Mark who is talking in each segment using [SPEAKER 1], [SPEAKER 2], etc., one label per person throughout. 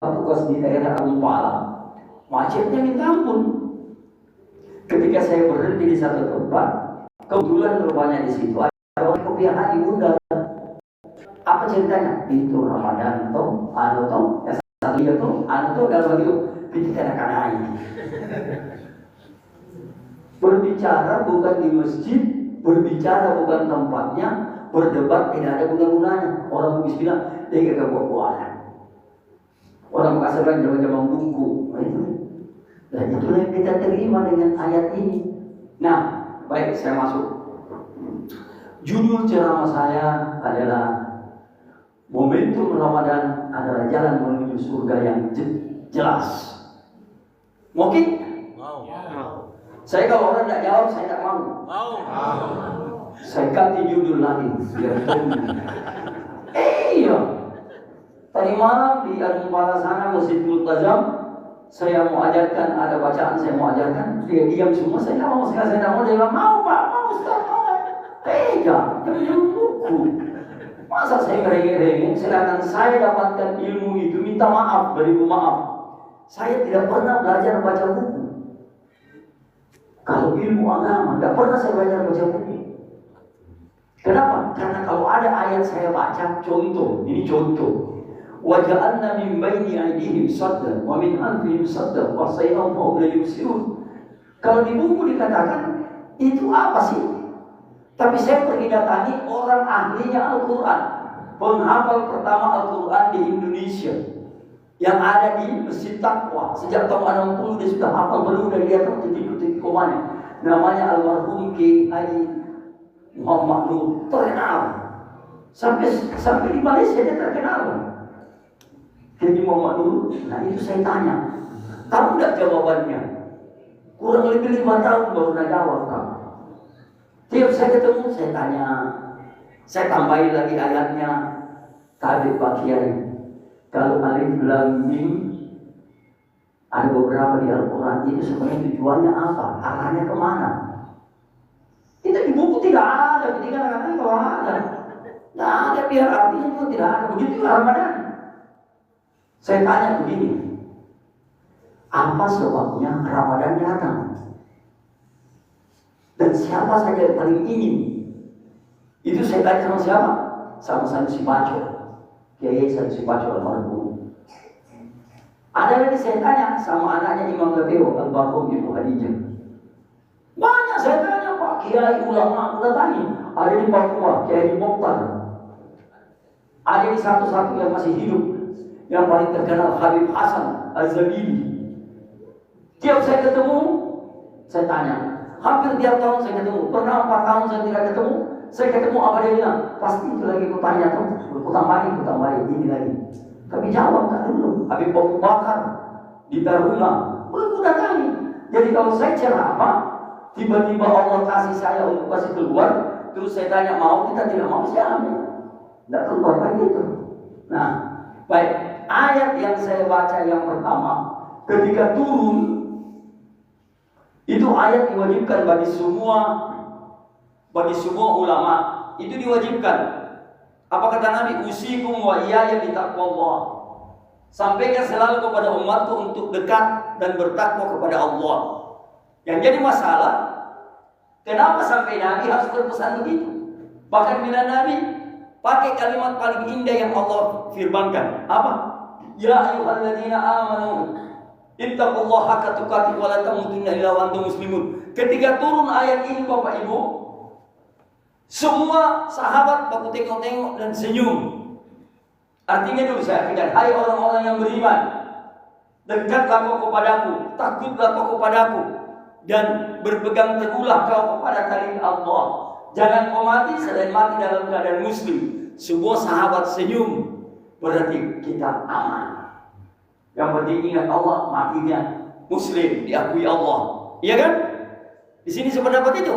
[SPEAKER 1] tugas di daerah Ampala, macetnya minta ampun. Ketika saya berhenti di satu tempat, kebetulan rupanya di situ ada orang kopiah haji undang. Apa ceritanya? Itu Ramadan toh, ya satu dia tuh, dalam begitu kita kanai. Berbicara bukan di masjid, berbicara bukan tempatnya, berdebat tidak ada guna-gunanya. Orang Bugis bilang, dia gak buah-buahan. Orang Makassar kan zaman bungku. Dan itulah yang kita terima dengan ayat ini. Nah, baik, saya masuk. Judul ceramah saya adalah momentum Ramadan adalah jalan menuju surga yang jelas. Oke? Mau. Saya kalau orang tidak jawab, saya tidak mau. Saya ganti judul lagi. Iya. Tadi malam di Ampala sana Masjid Multazam, saya mau ajarkan, ada bacaan saya mau ajarkan. Dia diam semua, saya tidak mau, saya tidak mau. Dia bilang, mau Pak, mau Ustaz, mau. Tidak, jangan buku. Masa saya merengek-rengek, sedangkan saya dapatkan ilmu itu, minta maaf, beribu maaf. Saya tidak pernah belajar baca buku. Kalau ilmu agama, tidak pernah saya belajar baca buku. Kenapa? Karena kalau ada ayat saya baca, contoh, ini contoh. وَجَعَلْنَا مِنْ بَيْنِ أَيْدِيهِمْ سَدًّا وَمِنْ خَلْفِهِمْ سَدًّا وَصَيْرًا فَهُمْ لَا يُبْصِرُونَ. Kalau di buku dikatakan, itu apa sih? Tapi saya pergi datangi orang ahlinya Al-Quran, penghafal pertama Al-Quran di Indonesia, yang ada di Masjid Taqwa. Sejak tahun 60 dia sudah hafal penuh dari dia titik-titik komanya. Namanya almarhum Kiai Haji Muhammad Nur, terkenal. Sampai di Malaysia dia terkenal. Kiai Muhammad Nur, nah itu saya tanya, tahu nggak jawabannya? Kurang lebih 5 tahun baru nak jawab. Tiap saya ketemu, saya tanya, saya tambahin lagi ayatnya. Tadi Pak Kiai, kalau alif lam mim ada beberapa di Al-Quran itu sebenarnya tujuannya apa? Arahnya kemana? Kita di buku tidak ada, ketika kadang-kadang kalau ada, nggak ada, biar artinya juga tidak ada. Begitu Ramadan. Saya tanya begini, apa sebabnya Ramadan datang? Dan siapa saja yang paling ingin? Itu saya tanya sama siapa? Sama Sanusi Baco, Kiai Sanusi Baco almarhum. Ada lagi saya tanya sama anaknya Imam Gafiro, almarhum Ibu Khadijah. Banyak saya tanya Pak Kiai ulama, udah tanya. Ada di Papua, Kiai Mokhtar. Ada di satu-satu yang masih hidup, yang paling terkenal Habib Hasan Az-Zabidi. Tiap saya ketemu, saya tanya. Hampir tiap tahun saya ketemu. Pernah 4 tahun saya tidak ketemu. Saya ketemu apa dia bilang? Pasti itu lagi aku tanya tuh. Aku tambahin ini lagi. Tapi jawab tak dulu. Habib Abu Bakar di Daruna. Aku datangi. Jadi kalau saya ceramah, tiba-tiba Allah kasih saya untuk kasih keluar, terus saya tanya mau, kita tidak mau, saya ambil. Tidak keluar lagi itu. Nah, baik. Ayat yang saya baca yang pertama, ketika turun, itu ayat diwajibkan bagi semua ulama. Itu diwajibkan. Apa kata Nabi? Usikum wa iyaya bitaqwallah. Sampaikan selalu kepada umatku untuk dekat dan bertakwa kepada Allah. Yang jadi masalah, kenapa sampai Nabi harus berpesan begitu? Bahkan bila Nabi pakai kalimat paling indah yang Allah firmankan, apa? Ya ayyuhalladzina amanu ittaqullaha haqqa tuqatih wa la tamutunna illa wa antum muslimun. Ketika turun ayat ini Bapak Ibu, semua sahabat baku tengok-tengok dan senyum. Artinya dulu saya katakan, hai orang-orang yang beriman, dekatlah kau kepadaku, takutlah kau kepadaku, dan berpegang teguhlah kau kepada tali Allah. Jangan kau mati selain mati dalam keadaan muslim. Semua sahabat senyum, berarti kita aman. Yang penting ingat Allah, matinya muslim, diakui Allah. Iya kan? Di sini sependapat itu.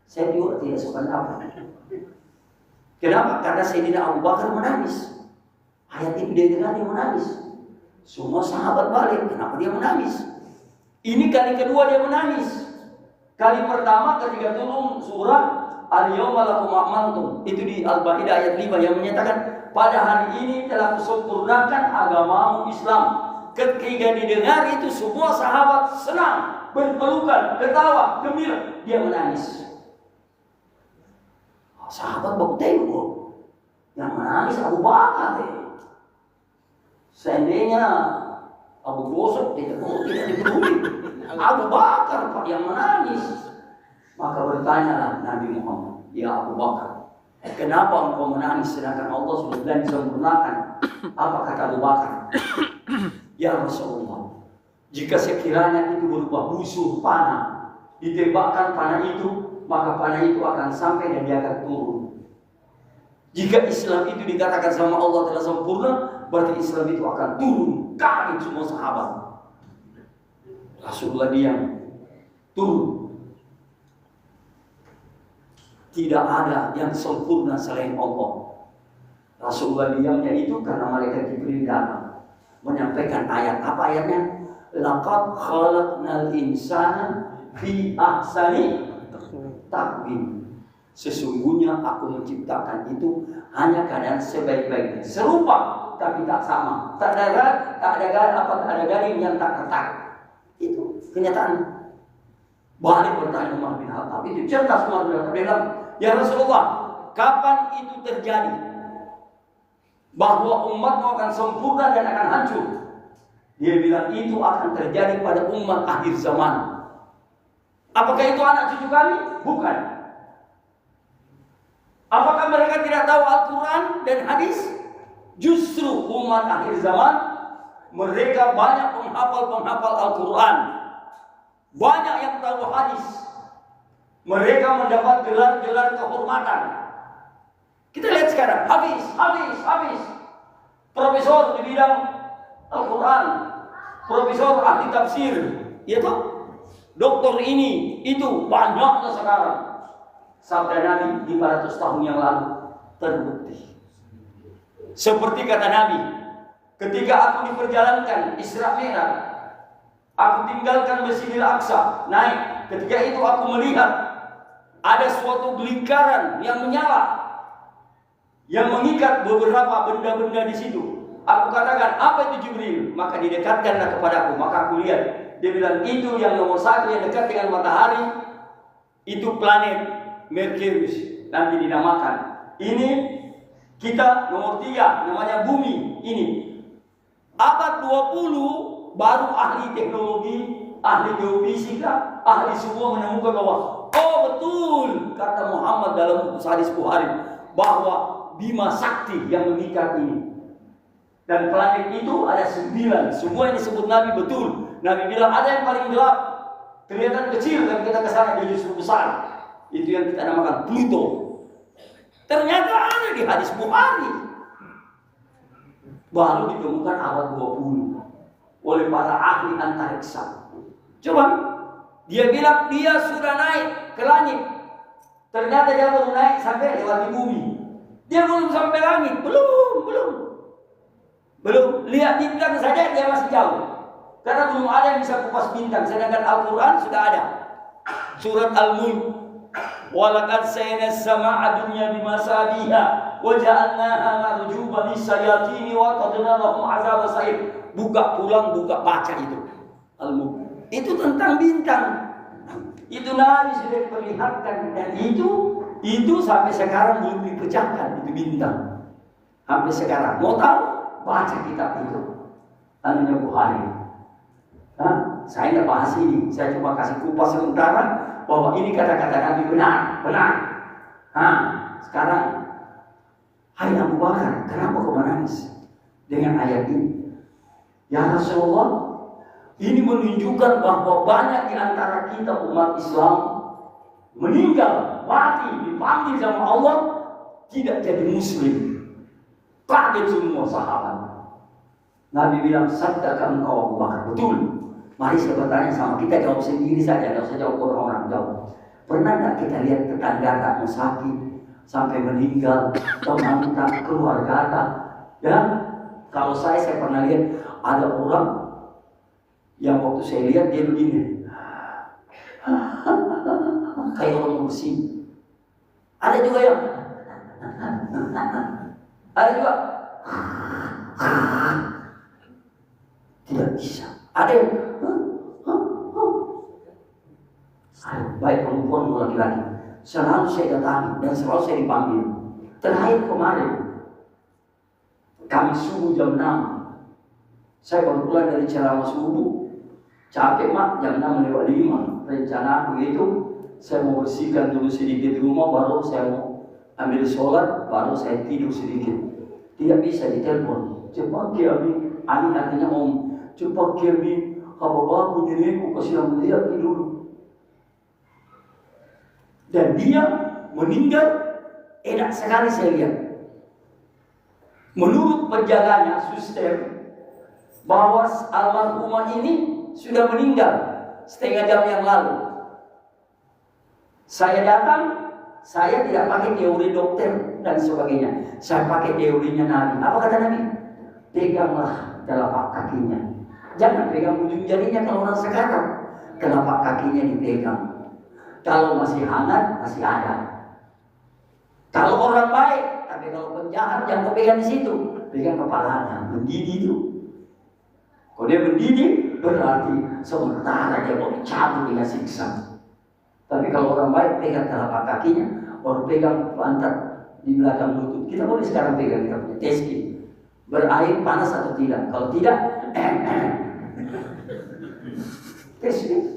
[SPEAKER 1] Saya juga tidak sependapat. Kenapa? Karena Sayyidina Abu Bakar menangis. Ayat itu dia dengar, dia menangis. Semua sahabat balik, kenapa dia menangis? Ini kali kedua dia menangis. Kali pertama ketika turun surah Al-Yawma lakum akmaltum, itu di Al-Baqarah ayat 5 yang menyatakan pada hari ini telah kusempurnakan agamamu Islam. Ketika didengar itu semua sahabat senang, berpelukan, ketawa, gembira. Dia menangis. Sahabat baru tengok, yang menangis Abu Bakar. Seandainya Abu Gosok tidak dipeduli, Abu Bakar Pak yang menangis. Maka bertanyalah Nabi Muhammad, ya Abu Bakar, kenapa engkau menangis sedangkan Allah sudah bilang disempurnakan? Apa kata Abu Bakar? Ya Rasulullah, jika sekiranya itu berupa busur panah, ditembakkan panah itu, maka panah itu akan sampai dan dia akan turun. Jika Islam itu dikatakan sama Allah telah sempurna, berarti Islam itu akan turun. Kaget semua sahabat. Rasulullah diam, turun. Tidak ada yang sempurna selain Allah. Rasulullah diamnya itu karena malaikat Jibril datang menyampaikan ayat. Apa ayatnya? Laqad khalaqnal insana fi ahsani taqwim. Sesungguhnya aku menciptakan itu hanya keadaan sebaik-baiknya, serupa tapi tak sama. Tak ada garing yang tak retak. Itu kenyataan. Balik bertanya Umar bin Khattab, itu cerdas Umar bin Khattab. Dia bilang, ya Rasulullah, kapan itu terjadi? Bahwa umatmu akan sempurna dan akan hancur. Dia bilang itu akan terjadi pada umat akhir zaman. Apakah itu anak cucu kami? Bukan. Apakah mereka tidak tahu Al-Quran dan hadis? Justru umat akhir zaman, mereka banyak penghafal Al-Quran, banyak yang tahu hadis. Mereka mendapat gelar-gelar kehormatan. Kita lihat sekarang, habis. Profesor di bidang Al-Quran, profesor ahli tafsir, ya toh? Doktor ini, itu banyaknya sekarang. Sabda Nabi 500 tahun yang lalu terbukti. Seperti kata Nabi, ketika aku diperjalankan Isra Mi'raj, aku tinggalkan Masjidil Aqsa, naik. Ketika itu aku melihat ada suatu lingkaran yang menyala, yang mengikat beberapa benda-benda di situ. Aku katakan, apa itu Jibril? Maka didekatkanlah kepadaku. Maka aku lihat, dia bilang itu yang nomor 1 yang dekat dengan matahari, itu planet Merkurius, nanti dinamakan. Ini kita nomor 3, namanya bumi. Ini abad 20 baru ahli teknologi, ahli geofisika, ahli semua menemukan bahwa oh betul kata Muhammad dalam hadis Bukhari bahwa Bima Sakti yang mengikat ini. Dan planet itu ada 9. Semua yang disebut Nabi betul. Nabi bilang ada yang paling gelap, kelihatan kecil, dan kita kesana dia justru besar. Itu yang kita namakan Pluto. Ternyata ada di hadis Bukhari. Baru ditemukan abad 20 oleh para ahli antariksa. Coba, dia bilang dia sudah naik ke langit. Ternyata dia baru naik sampai lewati bumi. Dia belum sampai langit, belum. Lihat bintang saja dia masih jauh. Karena belum ada yang bisa kupas bintang. Sedangkan Al-Quran sudah ada. Surat Al-Mulk. Walaqad sayyana as-samaa'a dunya bimasabiha wa ja'alnaha marjuban lis-sayatini wa qadna lahum 'adzab sa'ir. Buka baca itu. Al-Mulk. Itu tentang bintang. Itu Nabi sudah diperlihatkan, dan itu sampai sekarang belum dipecahkan itu bintang. Sampai sekarang. Mau tahu? Baca kitab itu. Namanya Bukhari. Saya tidak bahas ini. Saya cuma kasih kupas sementara bahwa ini kata-kata Nabi benar. Sekarang, hai Abu Bakar, kenapa kau menangis dengan ayat ini? Ya Rasulullah, ini menunjukkan bahwa banyak di antara kita umat Islam meninggal, mati, dipanggil sama Allah, tidak jadi Muslim. Kaget semua sahabat. Nabi bilang, sadaqaka engkau Abu Bakar. Betul. Mari saya bertanya sama kita, jawab sendiri saja, tidak usah jawab orang-orang jawab. Pernah tidak kita lihat tetangga kamu sakit sampai meninggal, teman tak, keluarga tak? Ya, kalau saya pernah lihat ada orang yang waktu saya lihat dia begini, kayak orang bersin. Ada juga yang Ada juga tidak bisa. Ada yang baik perempuan maupun laki-laki. Selalu saya datangi dan selalu saya dipanggil. Terakhir kemarin kami subuh jam 6. Saya baru pulang dari ceramah subuh. Capek mak, jam 6:05. Rencana begitu. Saya mau bersihkan dulu sedikit rumah, baru saya mau ambil sholat, baru saya tidur sedikit. Tidak bisa ditelepon. Cepat Kiami, Ani artinya om. Cepat Kiami, bapak nenekku kasih melihat dulu. Dan dia meninggal, enak sekali saya lihat. Menurut penjaganya, suster, bahwa almarhumah ini sudah meninggal setengah jam yang lalu. Saya datang, saya tidak pakai teori dokter dan sebagainya. Saya pakai teorinya Nabi. Apa kata Nabi? Peganglah telapak kakinya. Jangan pegang ujung jarinya kalau orang sekarang. Telapak kakinya dipegang. Kalau masih hangat, masih ada. Kalau orang baik, tapi kalau penjahat jangan pegang di situ. Pegang kepalanya, mendidih itu. Kalau dia mendidih, berarti sementara dia mau dicabut dengan siksa. Tapi kalau orang baik pegang telapak kakinya, orang pegang pantat di belakang lutut. Kita boleh sekarang pegang, kita punya testing. Berair panas atau tidak? Kalau tidak, testing.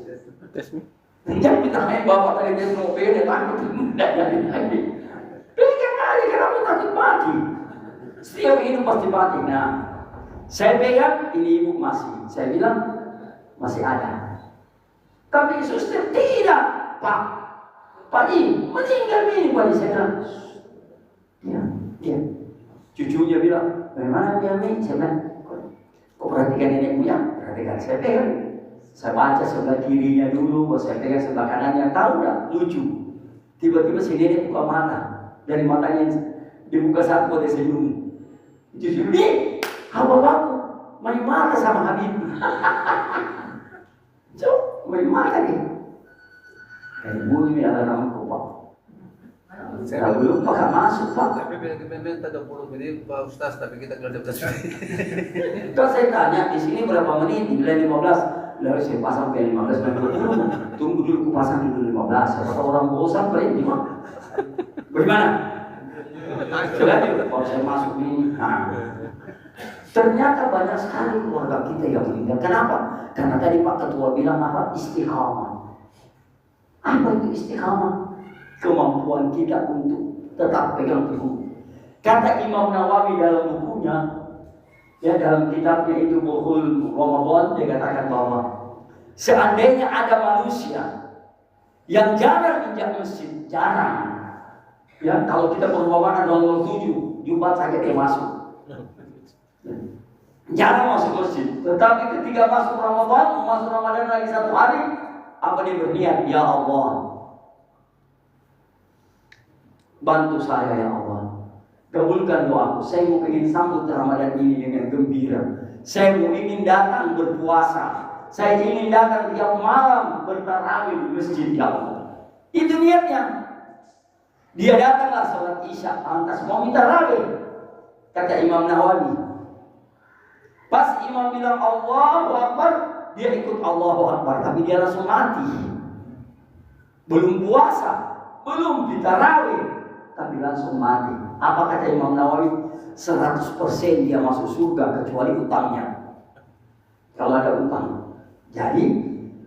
[SPEAKER 1] Jangan kita main bapak tadi dia mobil, dia takut tidak jadi lagi. Pegang aja karena takut mati. Setiap hidup pasti mati. Nah, saya pegang, ini ibu masih. Saya bilang masih ada. Tapi suster tidak. Pak I, meninggal ini Pak I. Saya bilang, ya. Cucunya bilang, bagaimana dia Mi? Saya bilang, kok perhatikan nenekmu ya? Perhatikan, saya pegang. Saya baca sebelah kirinya dulu, saya pegang sebelah kanannya. Tahu nggak? Lucu. Tiba-tiba si nenek buka mata. Dari matanya dibuka satu, dia senyum. Cucu ini, bapakku main mata sama Habib. Coba main mata nih. Dari bunyi ada nama Pak. Saya belum pakai masuk Pak.
[SPEAKER 2] Tapi minta 20 menit Pak Ustaz, tapi kita keluar 15 menit.
[SPEAKER 1] Terus saya tanya, di sini berapa menit? Dibilang 15. Lalu saya pasang ke 15 menit. Tunggu dulu, aku pasang dulu 15. Siapa orang bosan berhenti Pak. Bagaimana? Coba kalau saya masuk ini. Ternyata banyak sekali keluarga kita yang meninggal. Kenapa? Karena tadi Pak Ketua bilang apa? Istiqamah. Apa itu istiqamah? Kemampuan kita untuk tetap pegang teguh. Kata Imam Nawawi dalam bukunya, ya dalam kitabnya itu Bukhul Ramadan, dia katakan bahwa seandainya ada manusia yang jarang injak masjid, jarang. Ya, kalau kita berwawanan 07, Jumat saja dia masuk. Jarang masuk masjid. Tetapi ketika masuk Ramadan, masuk Ramadan lagi satu hari, apa dia berniat? Ya Allah, bantu saya ya Allah. Kabulkan doaku. Saya mau ingin sambut Ramadan ini dengan gembira. Saya mau ingin datang berpuasa. Saya ingin datang tiap malam bertarawih di masjid ya Allah. Itu niatnya. Dia datanglah sholat Isya, lantas mau minta tarawih. Kata Imam Nawawi. Pas Imam bilang Allahu Akbar, dia ikut Allahu Akbar, tapi dia langsung mati. Belum puasa, belum ditarawih, tapi langsung mati. Apa kata Imam Nawawi? 100% dia masuk surga kecuali utangnya. Kalau ada utang. Jadi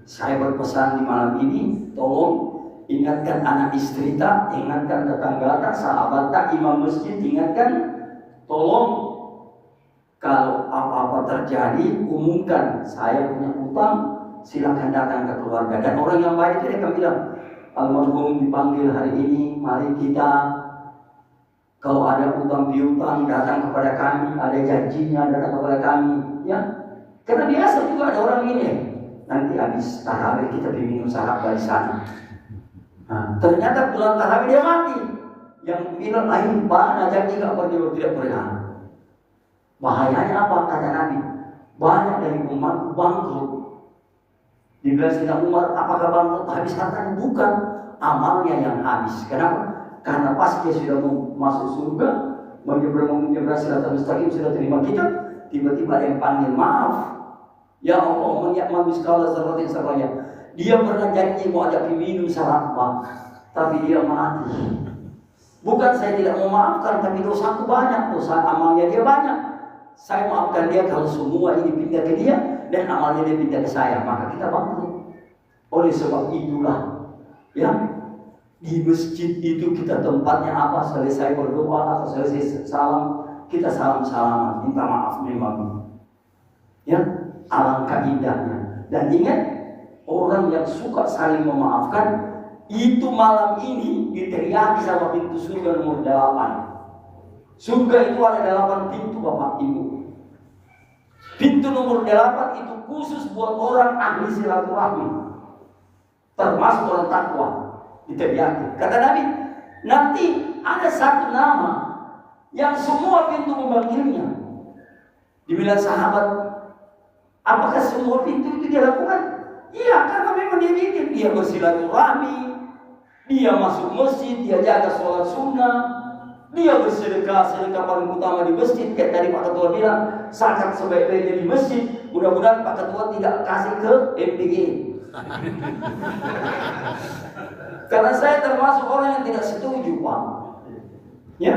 [SPEAKER 1] saya berpesan di malam ini, tolong ingatkan anak istri tak, ingatkan tetangga tak, sahabat tak, imam masjid ingatkan, tolong kalau apa-apa terjadi, umumkan saya punya utang, silakan datang ke keluarga. Dan orang yang baik itu dia akan bilang, almarhum dipanggil hari ini, mari kita, kalau ada utang piutang datang kepada kami, ada janjinya datang kepada kami, ya. Karena biasa juga ada orang ini, nanti habis tarawih kita minum sahab dari sana. Nah, ternyata bulan tarawih dia mati. Yang bilang lain, Pak, janji nggak pergi tidak pernah. Bahayanya apa? Kata Nabi, banyak dari umat bangkrut. Dibilang Sayyidina Umar, apakah bangkrut habis hartanya? Bukan, amalnya yang habis. Kenapa? Karena pas dia sudah mau masuk surga, menyeberang siratal mustaqim sudah terima kita, tiba-tiba ada yang panggil maaf. Ya Allah, man ya'mal mithqala dzarratin sarraya. Dia pernah janji mau ajak minum sarapan, tapi dia mati. Bukan saya tidak mau maafkan, tapi dosaku banyak, dosa amalnya dia banyak. Saya maafkan dia kalau semua ini pindah ke dia dan amalnya dia pindah ke saya, maka kita bangkrut. Oleh sebab itulah, ya, di masjid itu kita tempatnya apa? Selesai berdoa atau selesai salam, kita salam-salaman, minta maaf memang. Ya, alangkah indahnya. Dan ingat, orang yang suka saling memaafkan itu malam ini diteriaki sama pintu surga nomor 8. Surga itu ada 8 pintu Bapak Ibu. Pintu nomor 8 itu khusus buat orang ahli silaturahmi, termasuk orang takwa. Diteriaki. Kata Nabi, nanti ada satu nama yang semua pintu memanggilnya. Dibilang sahabat, apakah semua pintu itu dia lakukan? Iya, karena memang dia bikin. Dia bersilaturahmi, dia masuk masjid, dia jaga sholat sunnah, dia bersedekah paling utama di masjid. Kayak tadi Pak Ketua bilang, zakat sebaik-baiknya di masjid. Mudah-mudahan Pak Ketua tidak kasih ke MPG. Karena saya termasuk orang yang tidak setuju, Pak. Ya,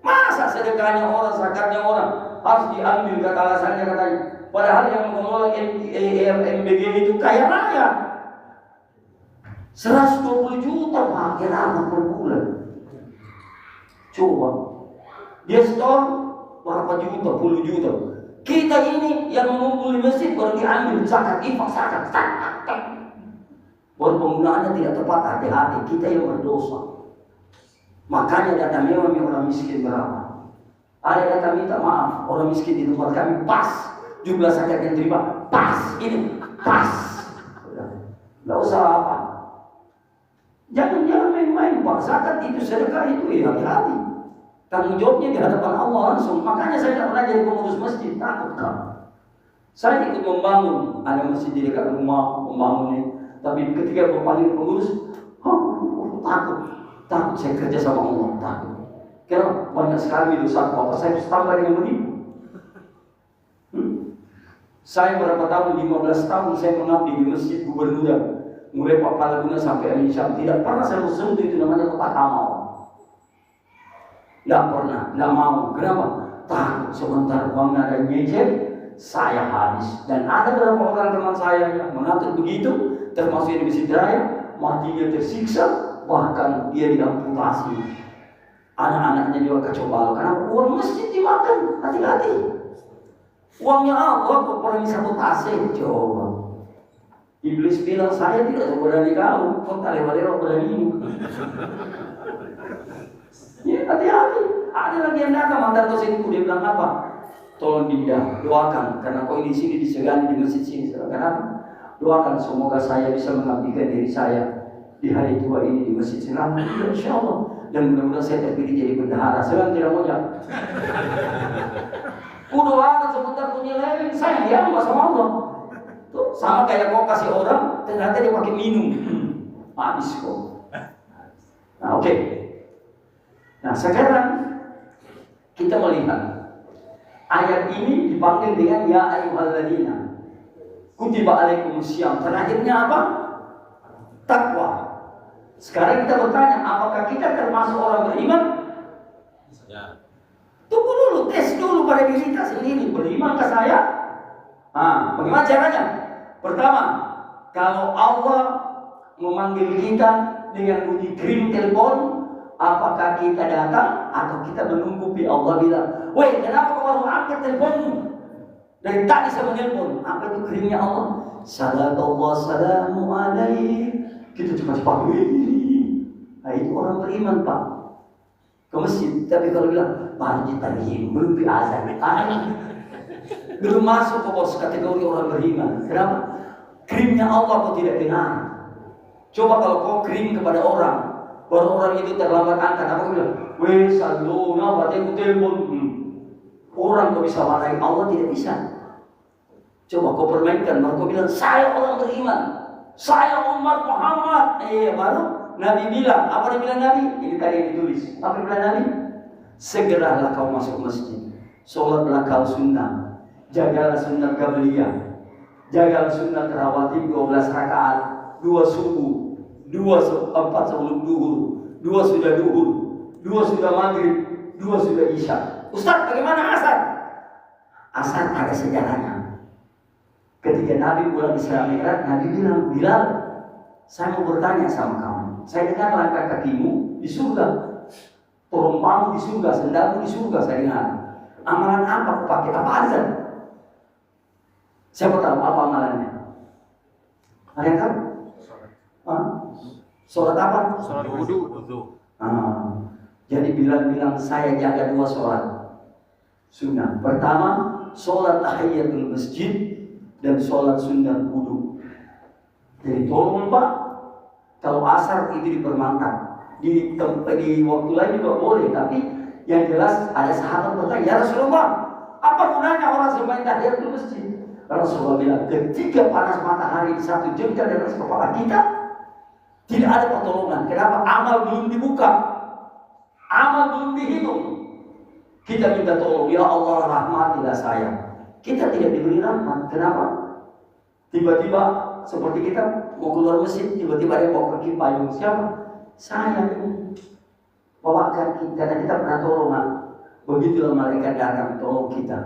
[SPEAKER 1] masa sedekahnya orang, zakatnya orang harus diambil, kata alasannya katanya. Padahal yang mengelola MBG itu kaya raya. 120 juta Pak, kira-kira per bulan. Coba, dia store berapa juta, puluh juta. Kita ini yang mengumpul di masjid baru diambil zakat, infak, zakat. Baru penggunaannya tidak tepat, hati-hati, kita yang berdosa. Makanya data mewah orang miskin berapa? Ada data minta maaf, orang miskin di tempat kami pas, jumlah zakat yang terima pas, ini pas. Nggak usah apa. Jangan main-main Pak, zakat itu sedekah itu ya hati-hati. Tanggung jawabnya di hadapan Allah langsung. Makanya saya tidak pernah jadi pengurus masjid, takut kan. Saya ikut membangun, ada masjid di dekat rumah, membangunnya. Tapi ketika berpaling pengurus, takut saya kerja sama Allah, takut. Karena banyak sekali dosa apa saya harus tambah dengan begitu. Saya berapa tahun, 15 tahun saya mengabdi di masjid gubernur, mulai Pak Palaguna sampai Amin Syam. Tidak pernah saya sentuh itu namanya kotak amal. Tidak pernah, tidak mau. Kenapa? Takut sebentar uangnya ada nyecet, saya habis. Dan ada beberapa orang teman saya yang mengatur begitu, termasuk yang di Masjid Raya, matinya tersiksa, bahkan dia diamputasi. Anak-anaknya juga kacau balau. Karena uang masjid dimakan, hati-hati. Uangnya Allah kok pernah disabotase, coba. Iblis bilang saya tidak seberani kau, kok kali-kali berani. Ya hati-hati. Ada lagi yang datang mantan dosenku, dia bilang apa? Tolong Dinda doakan, karena kau ini sini disegani di masjid sini. Kenapa? Doakan semoga saya bisa mengabdikan diri saya di hari tua ini di masjid sini. Insya Allah. Dan mudah-mudahan saya terpilih jadi bendahara. Saya tidak mau jawab. Ku doakan sebentar punya lagi, saya diam sama Allah. Tuh, sama kayak kau kasih orang, ternyata dia pakai minum. Habis kok. Nah, oke. Nah, sekarang kita melihat ayat ini dipanggil dengan ya ayyuhalladzina kutiba alaikumusiyam. Terakhirnya apa? Takwa. Sekarang kita bertanya, apakah kita termasuk orang beriman? Ya. Tunggu dulu, tes dulu pada diri kita sendiri. Berimankah saya? Bagaimana caranya? Pertama, kalau Allah memanggil kita dengan bunyi krim telepon, apakah kita datang atau kita menunggu Allah bilang, weh kenapa kau baru angkat teleponmu? Dari tadi saya menelpon. Apa itu krimnya Allah? Salatullah salamu alaih. Kita cepat-cepat. Nah itu orang beriman Pak. Ke masjid. Tapi kalau bilang Pak Tarhim belum azan. Belum masuk ke bos kategori orang beriman. Kenapa? Krimnya Allah kau tidak dengar. Coba kalau kau krim kepada orang, baru orang itu terlambat angkat, apa bilang? Weh saluna berarti aku telepon. Orang kau bisa marahin Allah tidak bisa. Coba kau permainkan, baru kau bilang saya orang beriman, saya umat Muhammad. Baru Nabi bilang, apa dia bilang Nabi? Ini tadi yang ditulis. Apa dia bilang Nabi? segeralah kau masuk masjid, sholatlah kau sunnah, jagalah sunnah qabliyah, jagalah sunnah rawatib 12 rakaat, 2 subuh, 4 sebelum duhur, 2 sudah duhur, 2 sudah maghrib, 2 sudah isya. Ustaz, bagaimana asar? Asar ada sejarahnya. Ketika Nabi pulang Isra Mi'raj, Nabi bilang, Bilal, saya mau bertanya sama kamu. Saya dengar langkah kakimu di surga, terompamu di surga, sendalmu di surga. Saya dengar. Amalan apa kau pakai? Apa azan? Siapa tahu apa amalannya? Ada yang tahu? Sholat apa?
[SPEAKER 2] Sholat wudu.
[SPEAKER 1] Jadi bilang saya jaga 2 sholat sunnah. Pertama, sholat tahiyatul masjid dan sholat sunnah wudu. Jadi tolong Pak, kalau asar itu dipermantap. Di waktu lain juga boleh, tapi yang jelas ada sahabat bertanya, ya Rasulullah, apa gunanya orang sembahyang tahiyatul masjid? Rasulullah bilang, ketika panas matahari 1 jengkal di atas kepala kita, tidak ada pertolongan. Kenapa? Amal belum dibuka, amal belum dihitung. Kita minta tolong, ya Allah rahmatilah saya. Kita tidak diberi rahmat. Kenapa? Tiba-tiba seperti kita mau keluar masjid, tiba-tiba ada yang bawa kaki payung. Siapa? Saya ini. Bawa kaki, karena kita pernah tolong. Begitulah malaikat datang tolong kita.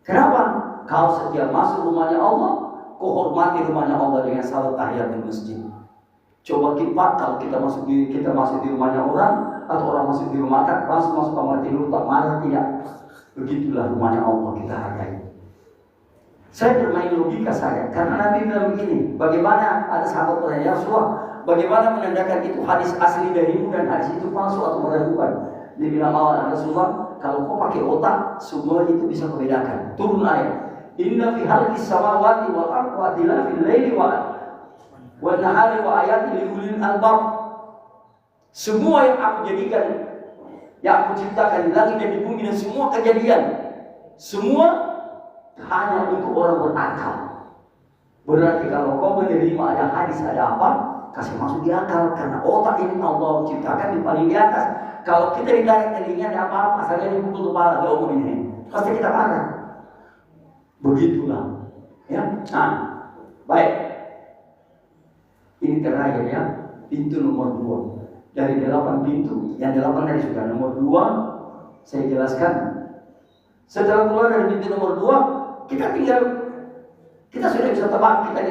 [SPEAKER 1] Kenapa? Kau setiap masuk rumahnya Allah, kau hormati rumahnya Allah dengan salat tahiyatul masjid. Coba kita kalau kita masuk di rumahnya orang, atau orang masuk di rumah kita, langsung masuk kamar tidur, tak marah tidak. Begitulah rumahnya Allah kita hargai. Saya bermain logika saya, karena Nabi bilang begini, bagaimana ada sahabat bertanya, ya Rasulullah, bagaimana menandakan itu hadis asli darimu dan hadis itu palsu atau meragukan? Dia bilang, Rasulullah, kalau kau pakai otak, semua itu bisa kau bedakan. Turun ayat, Inna fi halqis samawati wal ardi wa ikhtilafil laili wan nahari wa ayatin li ulil albab. Semua yang aku jadikan, yang aku ciptakan di langit dan di bumi dan semua kejadian, semua hanya untuk orang berakal. Berarti kalau kau menerima ada hadis, ada apa, kasih masuk di akal. Karena otak ini Allah ciptakan di paling di atas. Kalau kita ditarik telinga ada apa-apa, asalnya dipukul kepala, gak umum ini, pasti kita marah. Begitulah. Ya, nah, baik. Ini terakhir ya, pintu nomor 2 dari 8 pintu. Yang 8 tadi sudah, nomor 2 saya jelaskan. Setelah keluar dari pintu nomor 2, kita sudah bisa tebak kita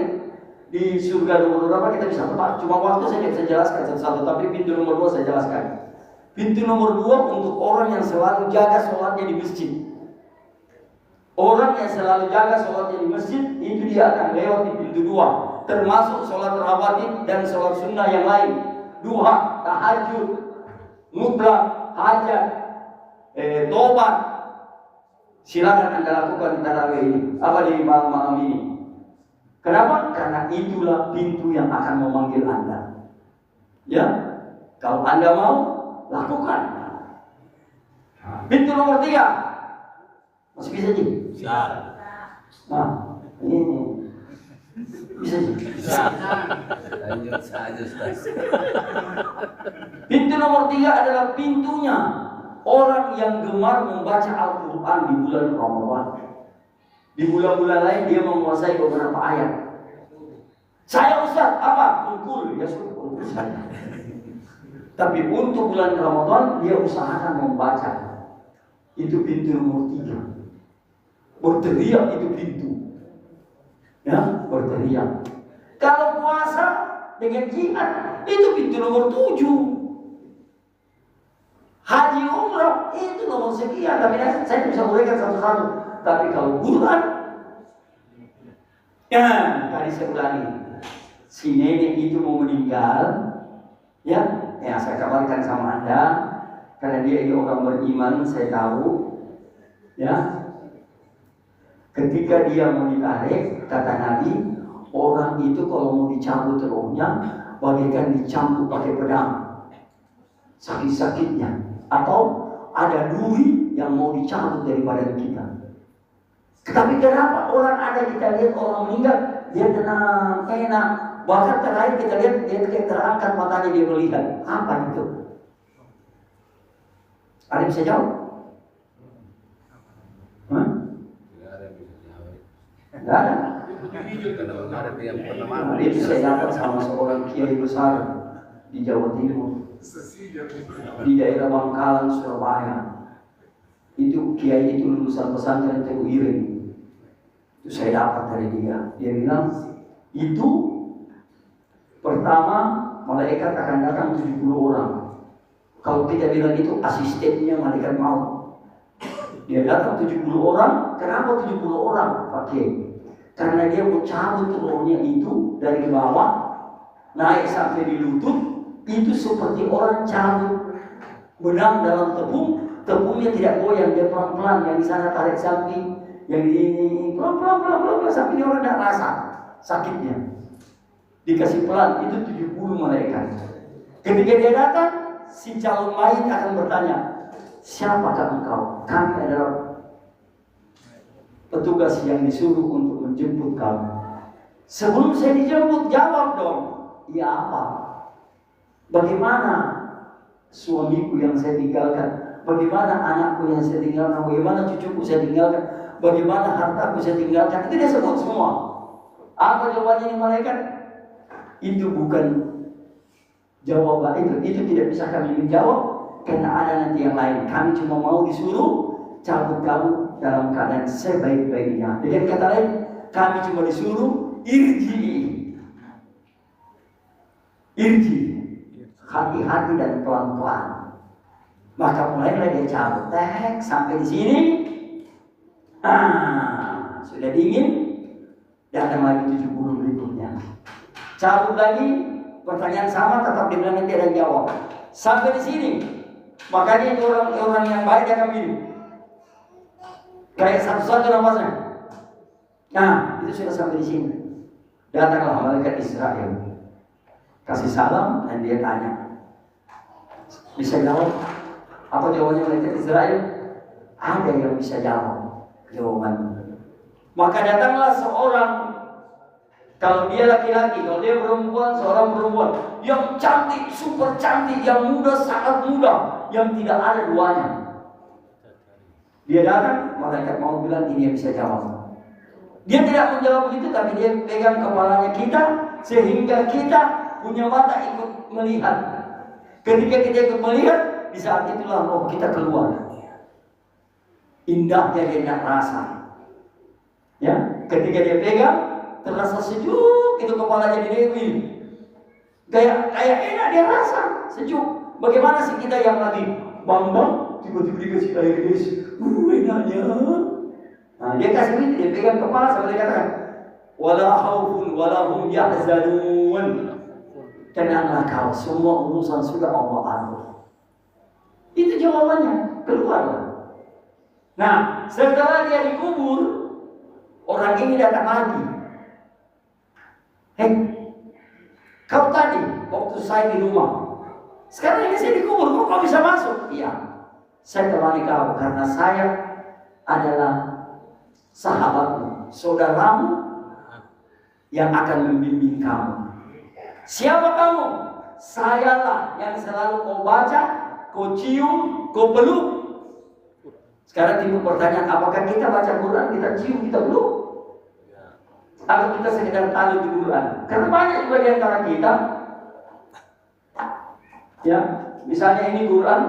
[SPEAKER 1] di surga nomor berapa kita bisa tebak. Cuma waktu saya tidak bisa jelaskan satu-satu, tapi pintu nomor 2 saya jelaskan. Pintu nomor 2 untuk orang yang selalu jaga sholatnya di masjid. Orang yang selalu jaga sholatnya di masjid, itu dia akan lewat di pintu 2, termasuk sholat rawatib dan sholat sunnah yang lain, duha, tahajud, mutlak, hajat, tobat. Silakan Anda lakukan di tarawih ini, apa di malam-malam ini. Kenapa? Karena itulah pintu yang akan memanggil Anda. Ya, kalau Anda mau, lakukan. Pintu nomor 3, masih bisa sih?
[SPEAKER 2] Bisa.
[SPEAKER 1] Nah, ini bisa sih?
[SPEAKER 2] Bisa. Lanjut saja, Ustaz.
[SPEAKER 1] Pintu nomor 3 adalah pintunya orang yang gemar membaca Al-Quran di bulan Ramadan. Di bulan-bulan lain dia menguasai beberapa ayat. Saya Ustaz, apa? Kulkul, ya sudah kulkul saja. Tapi untuk bulan Ramadan dia usahakan membaca. Itu pintu nomor 3. Berteriak itu pintu. Ya, berteriak. Kalau puasa dengan jihad, itu pintu nomor 7. Haji umrah itu nomor sekian, tapi saya bisa uraikan satu-satu. Tapi kalau Quran, ya tadi saya ulangi, si nenek itu mau meninggal, ya saya kabarkan sama Anda, karena dia ini orang beriman, saya tahu, ya. Ketika dia mau ditarik, kata Nabi, orang itu kalau mau dicabut rohnya, bagaikan dicambuk pakai pedang, sakit-sakitnya. Atau ada duri yang mau dicabut dari badan kita. Tetapi kenapa orang ada kita lihat orang meninggal, dia tenang, enak. Bahkan terakhir kita lihat dia terangkat matanya, dia melihat. Apa itu? Ada yang bisa jawab? Hah? Tidak ada.
[SPEAKER 2] Karena ada yang pertama.
[SPEAKER 1] Nah, itu saya dapat sama seorang kiai besar di Jawa Timur, di daerah Bangkalan, Surabaya. Itu kiai itu lulusan pesantren Teguh Ireng. Itu saya dapat dari dia. Dia bilang, itu pertama malaikat akan datang 70 orang. Kalau kita bilang itu asistennya malaikat maut. Dia datang 70 orang. Kenapa 70 orang? Pakai. Karena dia mau cabut rohnya itu dari bawah naik sampai di lutut. Itu seperti orang cabut benang dalam tepung. Tepungnya tidak goyang, dia pelan-pelan. Yang di sana tarik samping, yang ini pelan-pelan sampai dia orang tidak rasa sakitnya. Dikasih pelan, itu 70 malaikat. Ketika dia datang, si calon mayit akan bertanya, siapakah engkau? Kami adalah petugas yang disuruh untuk menjemput kamu. Sebelum saya dijemput, jawab dong. Ya apa? Bagaimana suamiku yang saya tinggalkan? Bagaimana anakku yang saya tinggalkan? Bagaimana cucuku saya tinggalkan? Bagaimana hartaku saya tinggalkan? Itu dia sebut semua. Apa jawabannya ini malaikat? Itu bukan jawaban itu tidak bisa kami menjawab karena ada nanti yang lain. Kami cuma mau disuruh cabut kamu dalam keadaan sebaik-baiknya. Dengan kata lain, kami cuma disuruh irji, hati-hati dan pelan-pelan. Maka mulailah dia cabut, sampai di sini. Sudah dingin, datang lagi 70 berikutnya. Cabut lagi, pertanyaan sama, tetap dibilang nanti ada jawab. Sampai di sini, makanya itu orang yang baik dia akan milih. Kayak satu-satu namanya. Nah, itu sudah sampai di sini. Datanglah malaikat Israel, kasih salam dan dia tanya. Bisa jawab? Apa jawabannya malaikat Israel? Ada yang bisa jawab jawabannya. Maka datanglah seorang, kalau dia laki-laki, kalau dia perempuan, seorang perempuan yang cantik, super cantik, yang muda, sangat muda, yang tidak ada duanya. Dia datang, malaikat mau bilang ini yang bisa jawab. Dia tidak menjawab begitu, tapi dia pegang kepalanya kita, sehingga kita punya mata ikut melihat. Ketika kita ikut melihat, di saat itulah roh kita keluar. Indahnya dia tidak rasa. Ya, ketika dia pegang, terasa sejuk itu kepalanya ini. Kayak enak dia rasa sejuk. Bagaimana sih kita yang lagi bambang tiba-tiba dikasih air guys, enaknya. Nah, dia kasih itu, dia pegang kepala sambil dia katakan, wala khaufun wala hum yahzanun. Tenanglah kau, semua urusan sudah Allah atur. Itu jawabannya, keluarlah. Nah, setelah dia dikubur, orang ini datang lagi. Kau tadi waktu saya di rumah, sekarang ini saya dikubur, kok kau bisa masuk? Iya, saya temani kau karena saya adalah sahabatmu, saudaramu yang akan membimbing kamu. Siapa kamu? Sayalah yang selalu kau baca, kau cium, kau peluk. Sekarang timbul pertanyaan, apakah kita baca Quran, kita cium, kita peluk? Atau kita sekedar tahu di Quran? Karena banyak juga di antara kita, ya, misalnya ini Quran,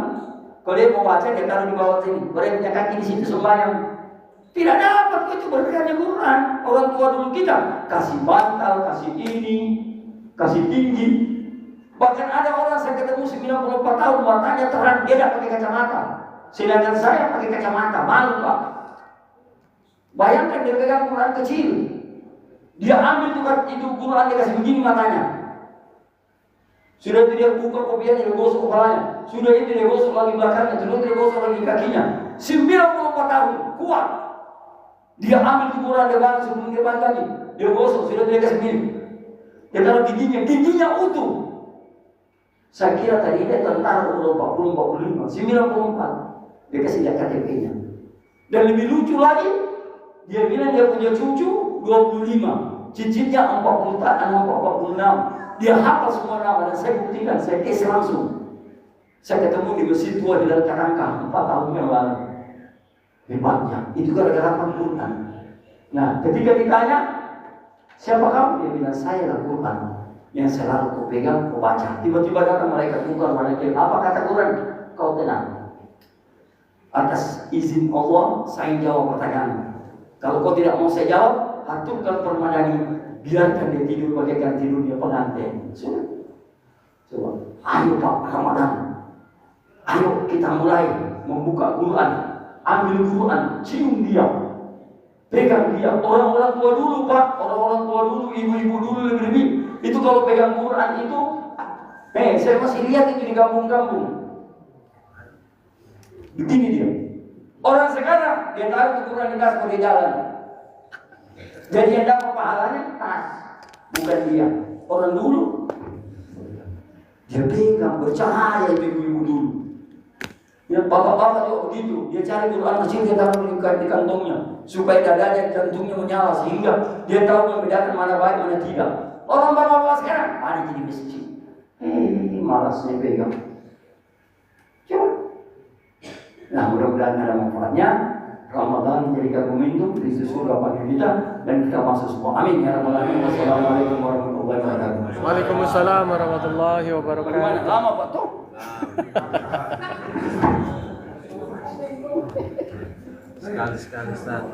[SPEAKER 1] kalau dia mau baca, dia taruh di bawah sini. Kalau dia punya kaki di situ sembahyang, tidak dapat itu berkahnya Quran. Orang tua dulu kita kasih bantal, kasih ini, kasih tinggi. Bahkan ada orang saya ketemu 94 tahun, matanya terang, dia tidak pakai kacamata. Sedangkan saya pakai kacamata, malu Pak. Bayangkan dia pegang Quran kecil, dia ambil itu Quran, dia kasih begini matanya. Sudah itu dia buka kopiahnya, dia gosok kepalanya. Sudah itu dia gosok lagi belakangnya, sudah itu dia gosok lagi kakinya. 94 tahun, kuat. Dia ambil itu Quran, dia balik sebelum dia balik lagi. Dia gosok, sudah itu dia kasih begini. Dia taruh giginya utuh. Saya kira tadi dia tentara umur 40, 45, 94. Dia kasih lihat KTP-nya. Dan lebih lucu lagi, dia bilang dia punya cucu 25, cicitnya 46. Dia hafal semua nama dan saya buktikan, saya tes langsung. Saya ketemu di Masjid Tua di dalam Carangka 4 tahun yang lalu. Hebatnya, itu gara-gara Al-Quran. Nah, ketika ditanya, siapa kamu? Dia bilang, saya Al-Quran yang selalu kau pegang, kau baca. Tiba-tiba datang malaikat bukan malaikat. Apa kata Quran? Kau tenang. Atas izin Allah, saya jawab pertanyaan. Kalau kau tidak mau saya jawab, aturkan permadani, biarkan dia tidur bagaikan tidurnya pengantin. Coba, ayo Pak Ramadan, ayo kita mulai membuka Quran, ambil Quran, cium dia, pegang dia. Orang-orang tua dulu Pak, orang-orang tua dulu, ibu-ibu dulu lebih-lebih. Itu kalau pegang Quran itu, saya masih lihat itu di kampung-kampung. Begini dia. Orang sekarang dia taruh Quran di tas kalau dia jalan. Jadi yang dapat pahalanya tas, bukan dia. Orang dulu dia pegang bercahaya itu ibu-ibu dulu. Ya, bapak-bapak juga begitu. Dia cari Quran kecil dia taruh di kantongnya supaya dadanya jantungnya menyala sehingga dia tahu membedakan mana baik mana tidak. Orang bapak-bapak sekarang ada jadi masjid. Malasnya pegang. Coba. Nah, mudah-mudahan ada manfaatnya. Ramadan menjadikan momentum di surga bagi kita dan kita masuk semua. Amin ya rabbal alamin. Wassalamualaikum warahmatullahi wabarakatuh.
[SPEAKER 3] Waalaikumsalam warahmatullahi wabarakatuh.
[SPEAKER 1] Bagaimana? Lama Pak Toh?
[SPEAKER 2] Sekali-sekali Ustaz.